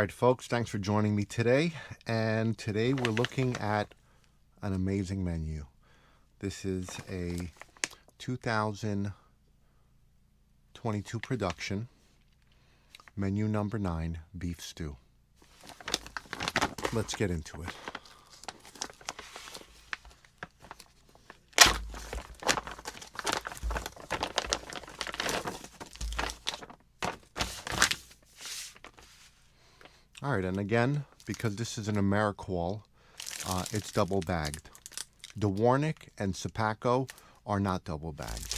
right, folks, thanks for joining me today. And today we're looking at an amazing menu. This is a 2022 production, menu number 9, beef stew. Let's get into it. All right, and again, because this is an AmeriQual, it's double bagged. The Warnick and Sipaco are not double bagged.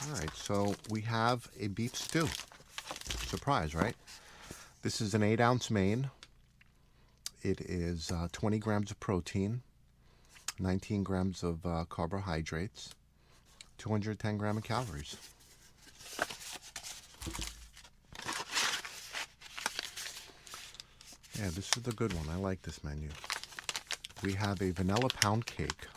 All right, so we have a beef stew. Surprise, right? This is an 8-ounce main. It is 20 grams of protein, 19 grams of carbohydrates, 210 grams of calories. Yeah, this is a good one. I like this menu. We have a vanilla pound cake.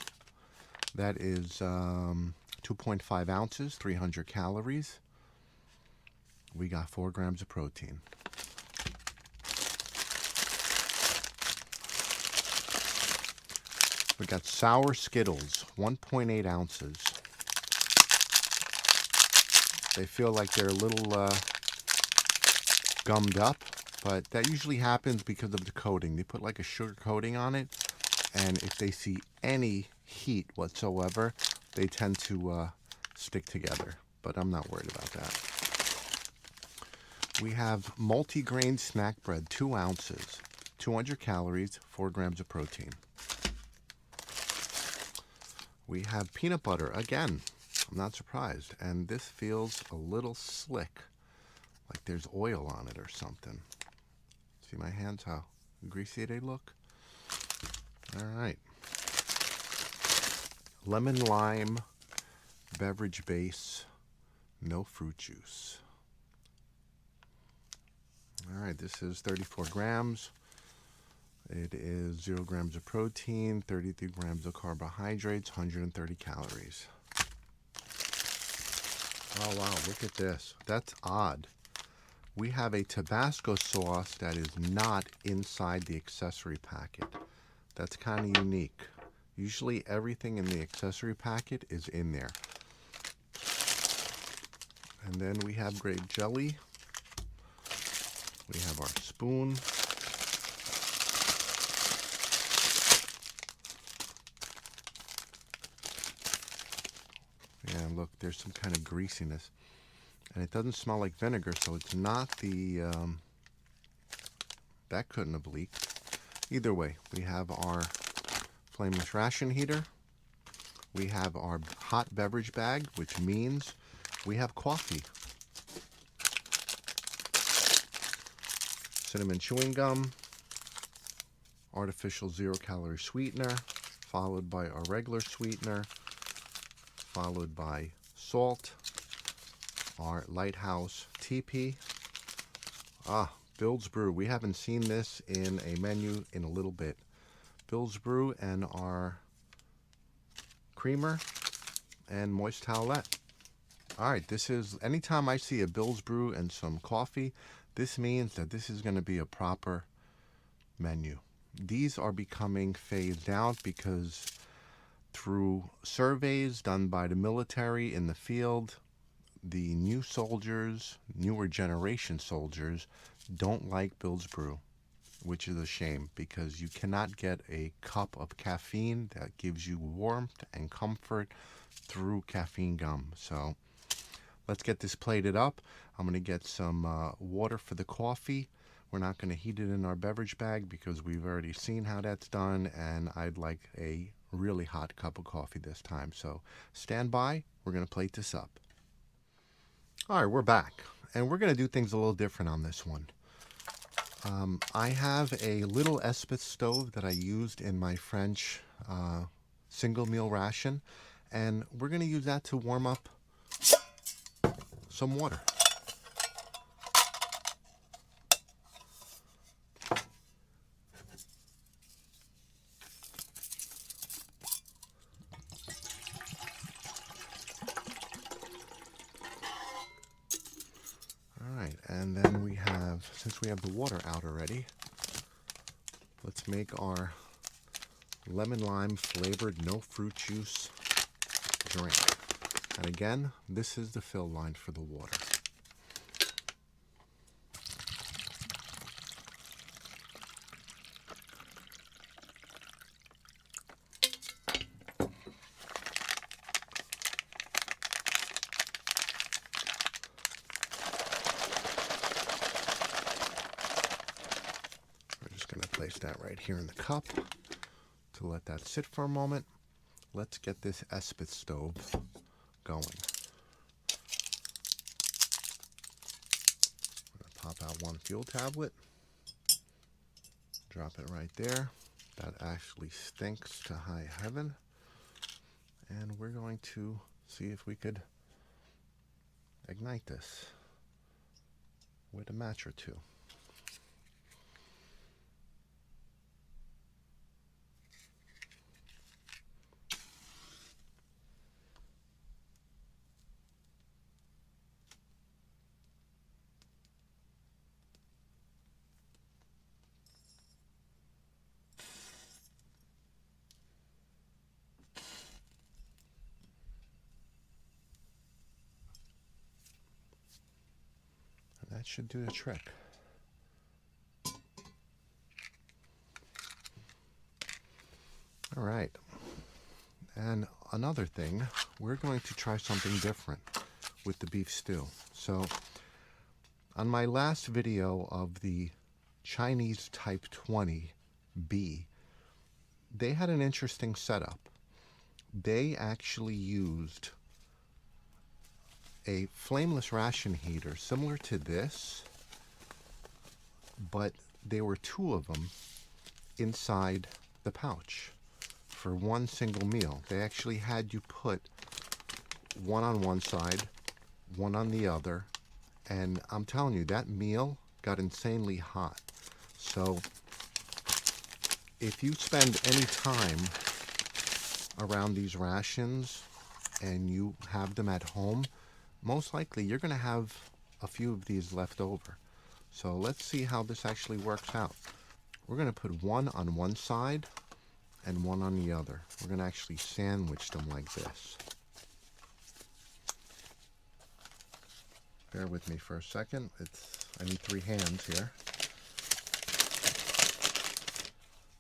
That is 2.5 ounces, 300 calories. We got 4 grams of protein. We got sour Skittles, 1.8 ounces. They feel like they're a little gummed up, but that usually happens because of the coating. They put like a sugar coating on it, and if they see any heat whatsoever, they tend to stick together, but I'm not worried about that. We have multi-grain snack bread, 2 ounces, 200 calories, 4 grams of protein. We have peanut butter, again, I'm not surprised, and this feels a little slick, like there's oil on it or something. See my hands, how greasy they look? All right. Lemon lime beverage base, no fruit juice. All right, this is 34 grams. It is 0 grams of protein, 33 grams of carbohydrates, 130 calories. Oh, wow, look at this. That's odd. We have a Tabasco sauce that is not inside the accessory packet. That's kind of unique. Usually everything in the accessory packet is in there. And then we have grape jelly. We have our spoon. And look, there's some kind of greasiness. And it doesn't smell like vinegar, so it's not the... that couldn't have leaked. Either way, we have our Flameless ration heater. We have our hot beverage bag, which means we have coffee. Cinnamon chewing gum. Artificial 0-calorie sweetener, followed by our regular sweetener, followed by salt, our Lighthouse TP. Bill's Brew. We haven't seen this in a menu in a little bit. Bill's Brew and our creamer and moist towelette. All right, this is, anytime I see a Bill's Brew and some coffee, this means that this is going to be a proper menu. These are becoming phased out because through surveys done by the military in the field, the new soldiers, newer generation soldiers, don't like Bill's Brew, which is a shame because you cannot get a cup of caffeine that gives you warmth and comfort through caffeine gum. So let's get this plated up. I'm going to get some water for the coffee. We're not going to heat it in our beverage bag because we've already seen how that's done, and I'd like a really hot cup of coffee this time. So stand by. We're going to plate this up. All right, we're back, and we're going to do things a little different on this one. I have a little Espeth stove that I used in my French single meal ration, and we're going to use that to warm up some water. since we have the water out already, let's make our lemon lime flavored no fruit juice drink. And again, this is the fill line for the water. Place that right here in the cup to let that sit for a moment. Let's get this Espas stove going. I'm going to pop out one fuel tablet, drop it right there. That actually stinks to high heaven. And we're going to see if we could ignite this with a match or two. That should do the trick. All right. And another thing, we're going to try something different with the beef stew. So on my last video of the Chinese Type 20B, they had an interesting setup. They actually used a flameless ration heater similar to this, but there were two of them inside the pouch for one single meal. They actually had you put one on one side, one on the other, and I'm telling you, that meal got insanely hot. So if you spend any time around these rations and you have them at home, most likely you're going to have a few of these left over. So let's see how this actually works out. We're going to put one on one side and one on the other. We're going to actually sandwich them like this. Bear with me for a second. I need 3 hands here.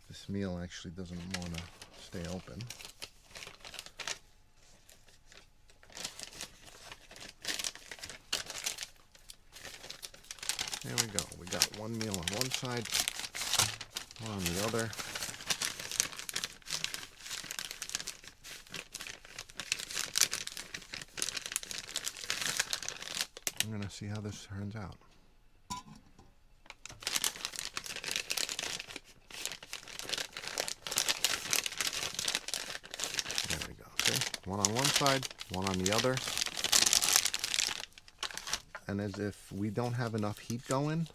This meal actually doesn't want to stay open. There we go. We got one meal on one side, one on the other. I'm going to see how this turns out. There we go. See? One on one side, one on the other. And as if we don't have enough heat going,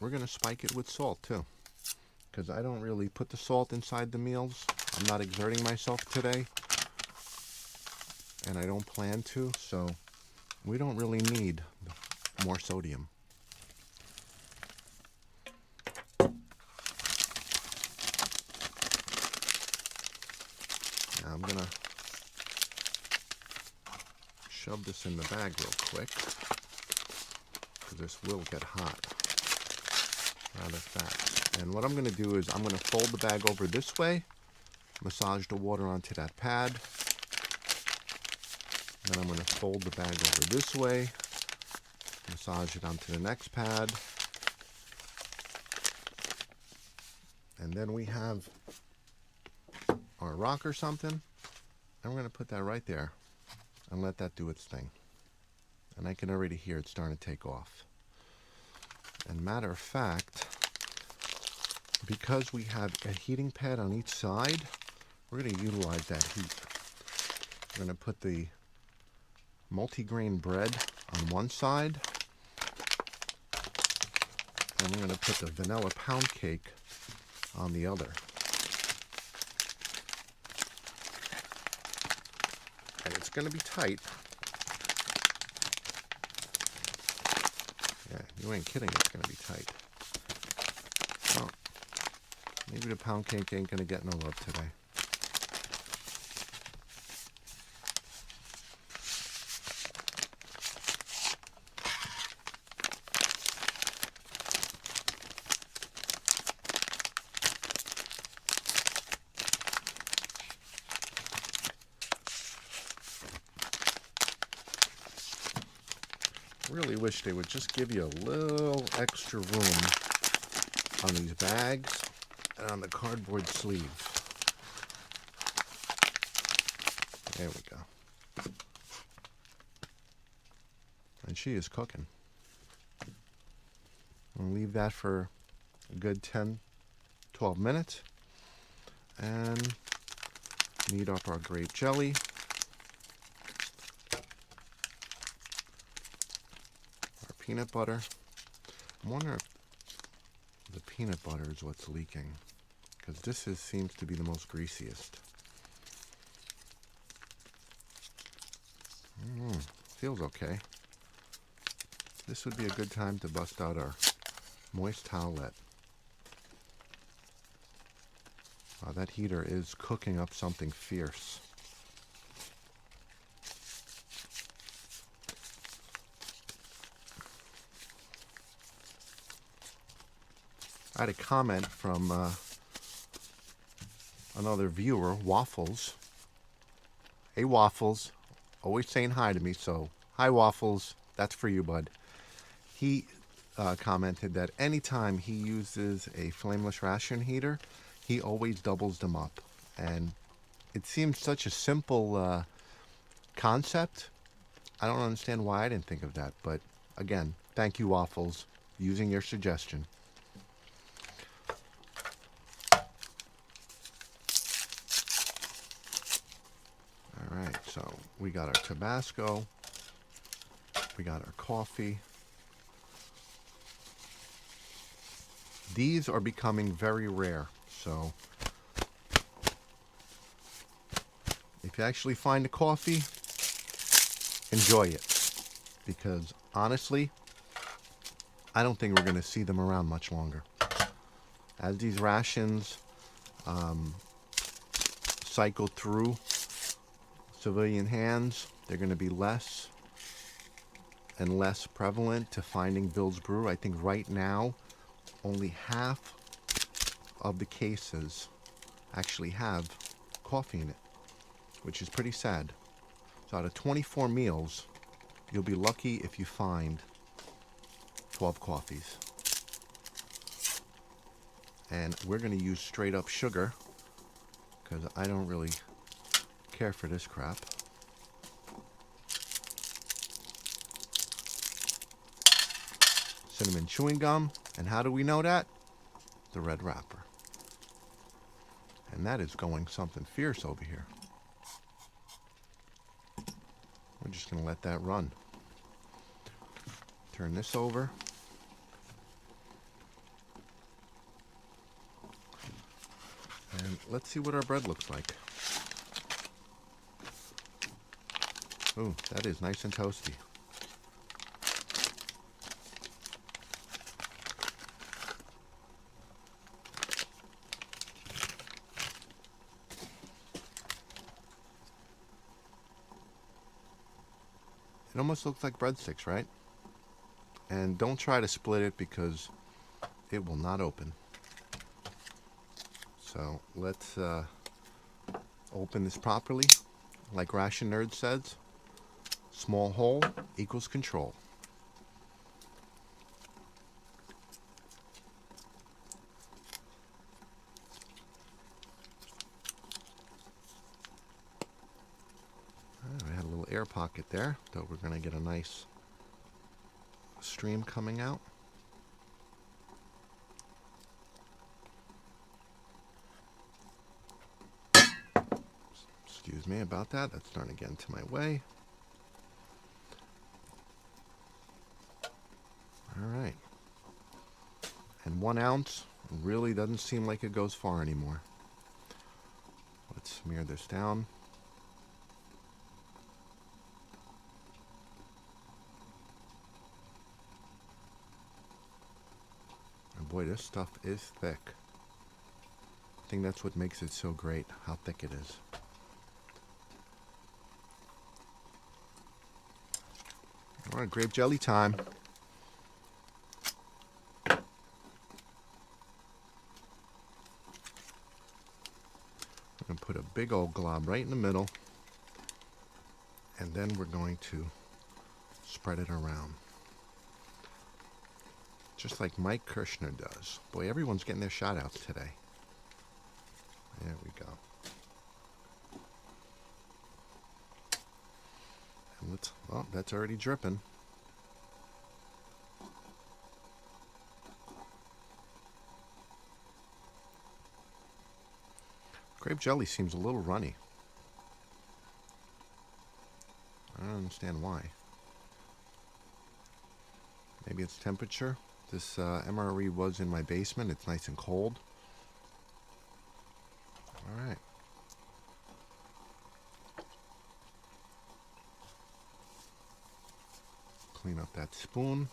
we're going to spike it with salt too. Because I don't really put the salt inside the meals. I'm not exerting myself today. And I don't plan to, so we don't really need more sodium. Now I'm going to shove this in the bag real quick, because this will get hot rather fast. And what I'm going to do is I'm going to fold the bag over this way, massage the water onto that pad. Then I'm going to fold the bag over this way, massage it onto the next pad. And then we have our rock or something, and we're going to put that right there and let that do its thing. And I can already hear it starting to take off. And matter of fact, because we have a heating pad on each side, we're going to utilize that heat. We're going to put the multigrain bread on one side, and we're going to put the vanilla pound cake on the other. And it's going to be tight. Yeah, You ain't kidding, it's going to be tight. Well, maybe the pound cake ain't going to get no love today. Really wish they would just give you a little extra room on these bags and on the cardboard sleeve. There we go. And she is cooking. We'll leave that for a good 10, 12 minutes. And knead up our grape jelly. Peanut butter. I wonder if the peanut butter is what's leaking, because this seems to be the most greasiest. Feels okay. This would be a good time to bust out our moist towelette. Wow, that heater is cooking up something fierce. I had a comment from another viewer, Waffles. Hey, Waffles. Always saying hi to me, so hi, Waffles. That's for you, bud. He commented that anytime he uses a flameless ration heater, he always doubles them up. And it seems such a simple concept. I don't understand why I didn't think of that. But again, thank you, Waffles, using your suggestion. Alright, so we got our Tabasco, we got our coffee. These are becoming very rare, so if you actually find the coffee, enjoy it. Because honestly, I don't think we're going to see them around much longer. As these rations cycle through civilian hands, they're going to be less and less prevalent to finding Bill's Brew. I think right now only half of the cases actually have coffee in it, which is pretty sad. So out of 24 meals, you'll be lucky if you find 12 coffees. And we're going to use straight up sugar because I don't really care for this crap. Cinnamon chewing gum, and how do we know that? The red wrapper. And that is going something fierce over here. We're just going to let that run. Turn this over. And let's see what our bread looks like. Ooh, that is nice and toasty. It almost looks like breadsticks, right? And don't try to split it because it will not open. So let's open this properly. Like Ration Nerd says, small hole equals control. I had a little air pocket there, though we're going to get a nice stream coming out. Excuse me about that. That's starting to get into my way. All right. And 1 ounce really doesn't seem like it goes far anymore. Let's smear this down. boy, this stuff is thick. I think that's what makes it so great, how thick it is. All right, grape jelly time. I'm going to put a big old glob right in the middle, and then we're going to spread it around. Just like Mike Kirshner does. Boy, everyone's getting their shout outs today. There we go. And let's, well, that's already dripping. Grape jelly seems a little runny. I don't understand why. Maybe it's temperature. This MRE was in my basement. It's nice and cold. All right. Clean up that spoon.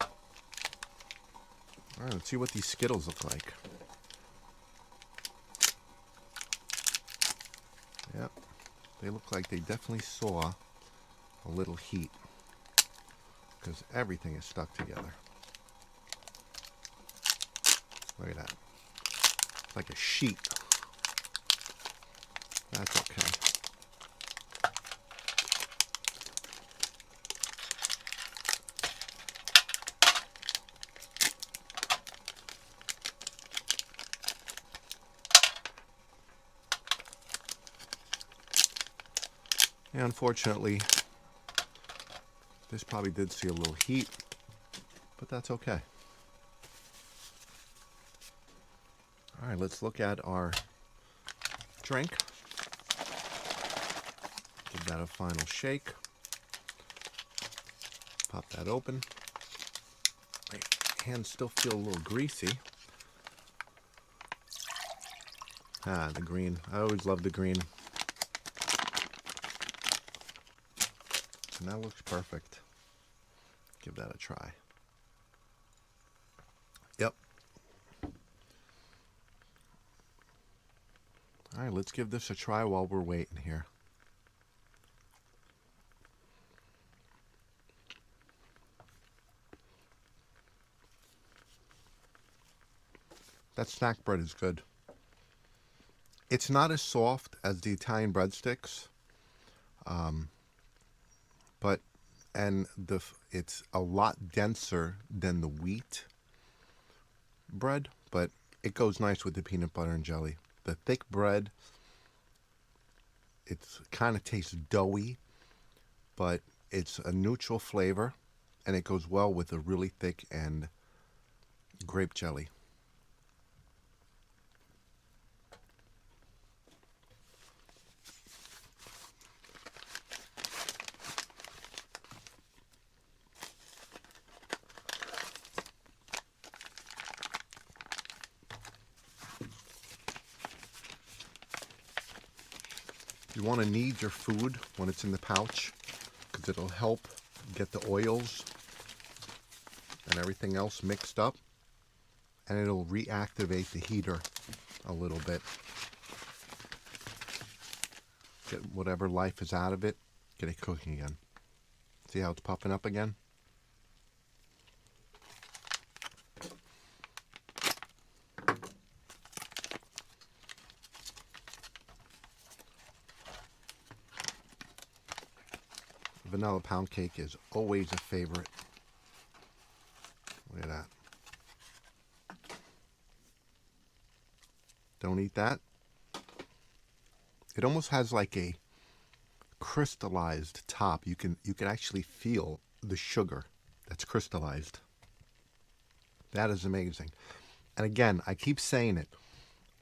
All right, let's see what these Skittles look like. Yep, they look like they definitely saw a little heat because everything is stuck together. Look at that. It's like a sheet. That's okay. And unfortunately, this probably did see a little heat, but that's okay. All right, let's look at our drink. Give that a final shake. Pop that open. My hands still feel a little greasy. Ah, the green. I always love the green. And that looks perfect. Give that a try. Yep. All right, let's give this a try while we're waiting here. That snack bread is good. It's not as soft as the Italian breadsticks. But it's a lot denser than the wheat bread, but it goes nice with the peanut butter and jelly. The thick bread, it kind of tastes doughy, but it's a neutral flavor, and it goes well with a really thick and grape jelly. You want to knead your food when it's in the pouch because it'll help get the oils and everything else mixed up, and it'll reactivate the heater a little bit. Get whatever life is out of it, get it cooking again. See how it's popping up again? Vanilla pound cake is always a favorite. Look at that. Don't eat that. It almost has like a crystallized top. You can actually feel the sugar that's crystallized. That is amazing. And again, I keep saying it.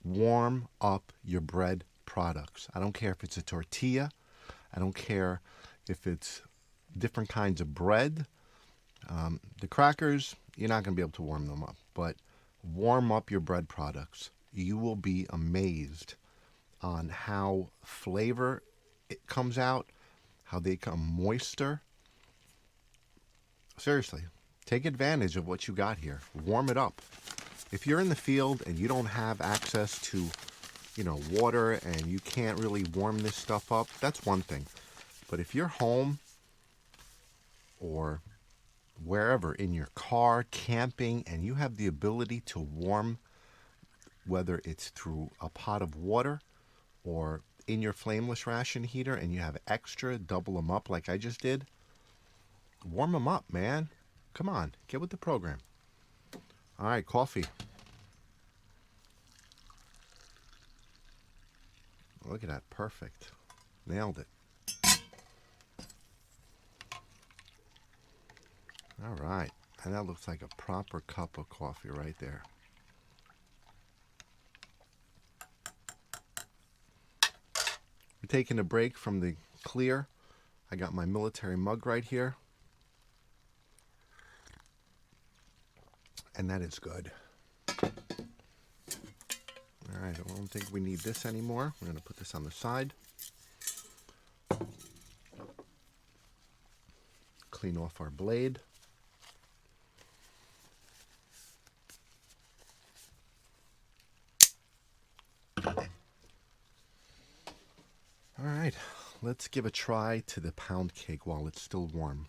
Warm up your bread products. I don't care if it's a tortilla. I don't care if it's different kinds of bread. The crackers, you're not going to be able to warm them up. But warm up your bread products. You will be amazed on how flavor it comes out, how they come moister. Seriously, Take advantage of what you got here. Warm it up. If you're in the field and you don't have access to, water and you can't really warm this stuff up, that's one thing. But if you're home or wherever, in your car, camping, and you have the ability to warm, whether it's through a pot of water or in your flameless ration heater, and you have extra, double them up like I just did, warm them up, man. Come on, get with the program. All right, coffee. Look at that, perfect. Nailed it. All right, and that looks like a proper cup of coffee right there. We're taking a break from the clear. I got my military mug right here. And that is good. All right, I don't think we need this anymore. We're going to put this on the side. Clean off our blade. All right, let's give a try to the pound cake while it's still warm.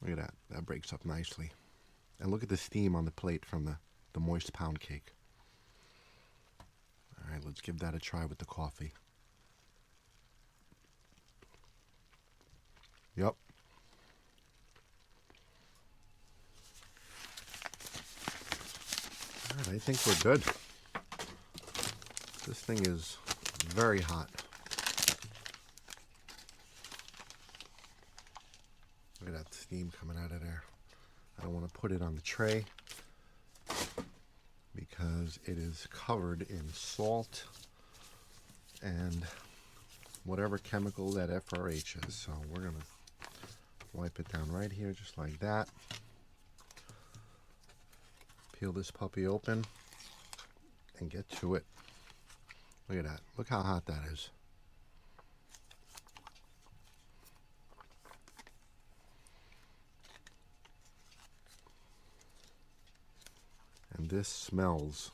Look at that. That breaks up nicely. And look at the steam on the plate from the moist pound cake. All right, let's give that a try with the coffee. Yep. All right, I think we're good. This thing is very hot. Look at that steam coming out of there. I don't want to put it on the tray because it is covered in salt and whatever chemical that FRH is. So we're going to wipe it down right here just like that. Peel this puppy open and get to it. Look at that. Look how hot that is. And this smells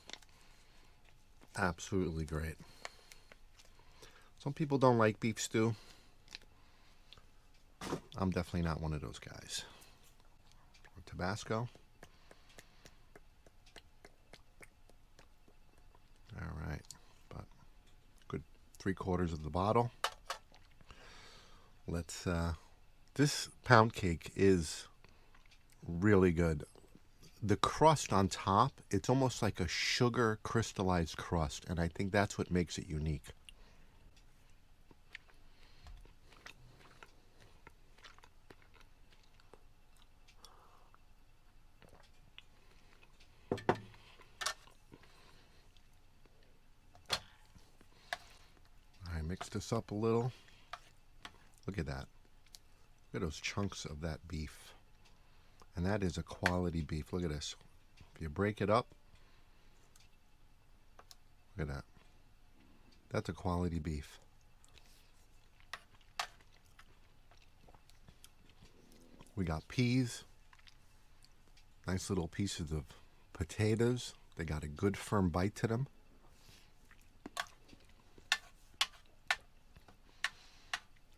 absolutely great. Some people don't like beef stew. I'm definitely not one of those guys. Tabasco. All right, about good 3/4 of the bottle. Let's. This pound cake is really good. The crust on top, it's almost like a sugar crystallized crust, and I think that's what makes it unique. I mix this up a little. Look at that. Look at those chunks of that beef. And that is a quality beef. Look at this. If you break it up, look at that. That's a quality beef. We got peas. Nice little pieces of potatoes. They got a good firm bite to them.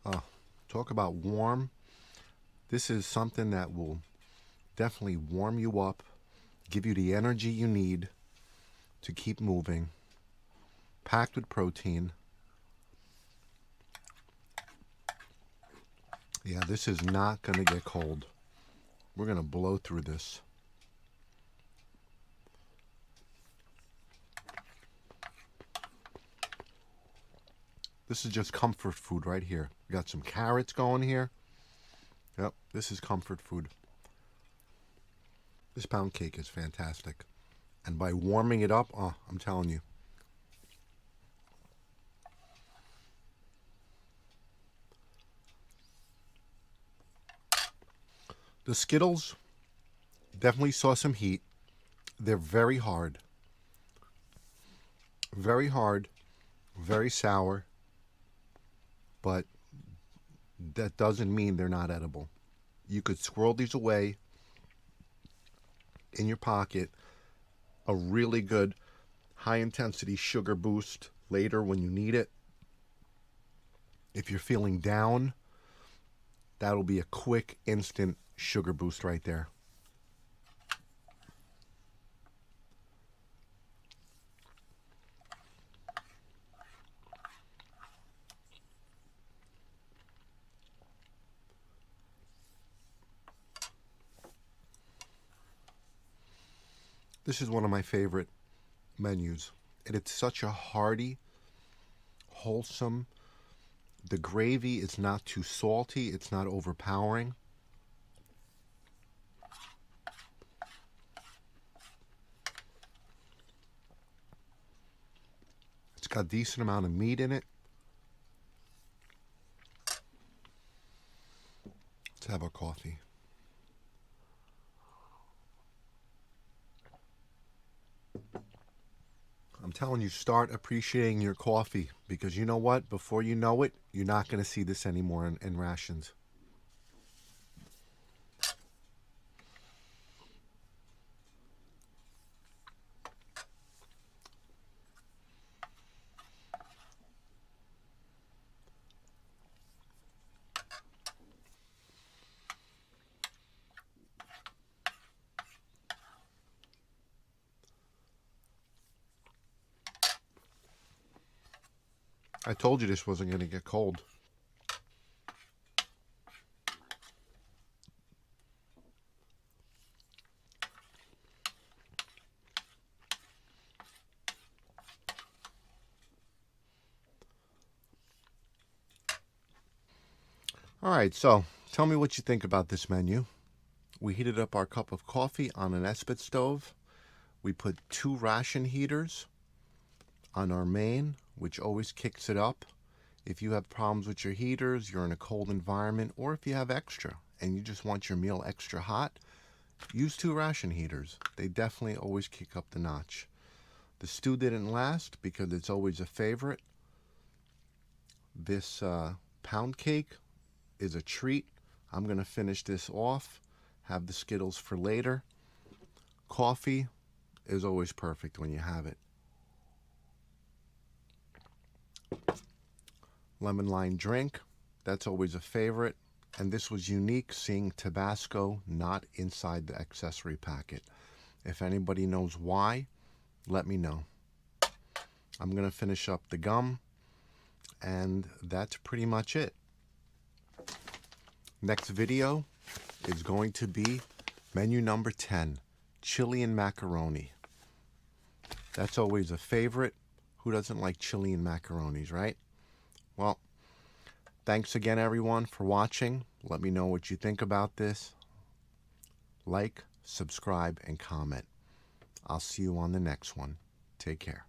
Oh, talk about warm. This is something that will definitely warm you up, give you the energy you need to keep moving. Packed with protein. Yeah, this is not going to get cold. We're going to blow through this. This is just comfort food right here. We got some carrots going here. Yep, this is comfort food. This pound cake is fantastic. And by warming it up, oh, I'm telling you. The Skittles definitely saw some heat. They're very hard. Very hard. Very sour. But that doesn't mean they're not edible. You could squirrel these away in your pocket. A really good high-intensity sugar boost later when you need it. If you're feeling down, that'll be a quick, instant sugar boost right there. This is one of my favorite menus. And it's such a hearty, wholesome. The gravy is not too salty. It's not overpowering. It's got a decent amount of meat in it. Let's have our coffee. I'm telling you, start appreciating your coffee, because you know what? Before you know it, you're not going to see this anymore in rations. I told you this wasn't going to get cold. All right, so tell me what you think about this menu. We heated up our cup of coffee on an Esbit stove. We put 2 ration heaters on our main, which always kicks it up. If you have problems with your heaters, you're in a cold environment, or if you have extra and you just want your meal extra hot, use 2 ration heaters. They definitely always kick up the notch. The stew didn't last because it's always a favorite. This pound cake is a treat. I'm going to finish this off, have the Skittles for later. Coffee is always perfect when you have it. Lemon lime drink, that's always a favorite. And this was unique, seeing Tabasco not inside the accessory packet. If anybody knows why, let me know. I'm going to finish up the gum, and that's pretty much it. Next video is going to be menu number 10, chili and macaroni. That's always a favorite. Who doesn't like chili and macaronis, right? Well, thanks again, everyone, for watching. Let me know what you think about this. Like, subscribe, and comment. I'll see you on the next one. Take care.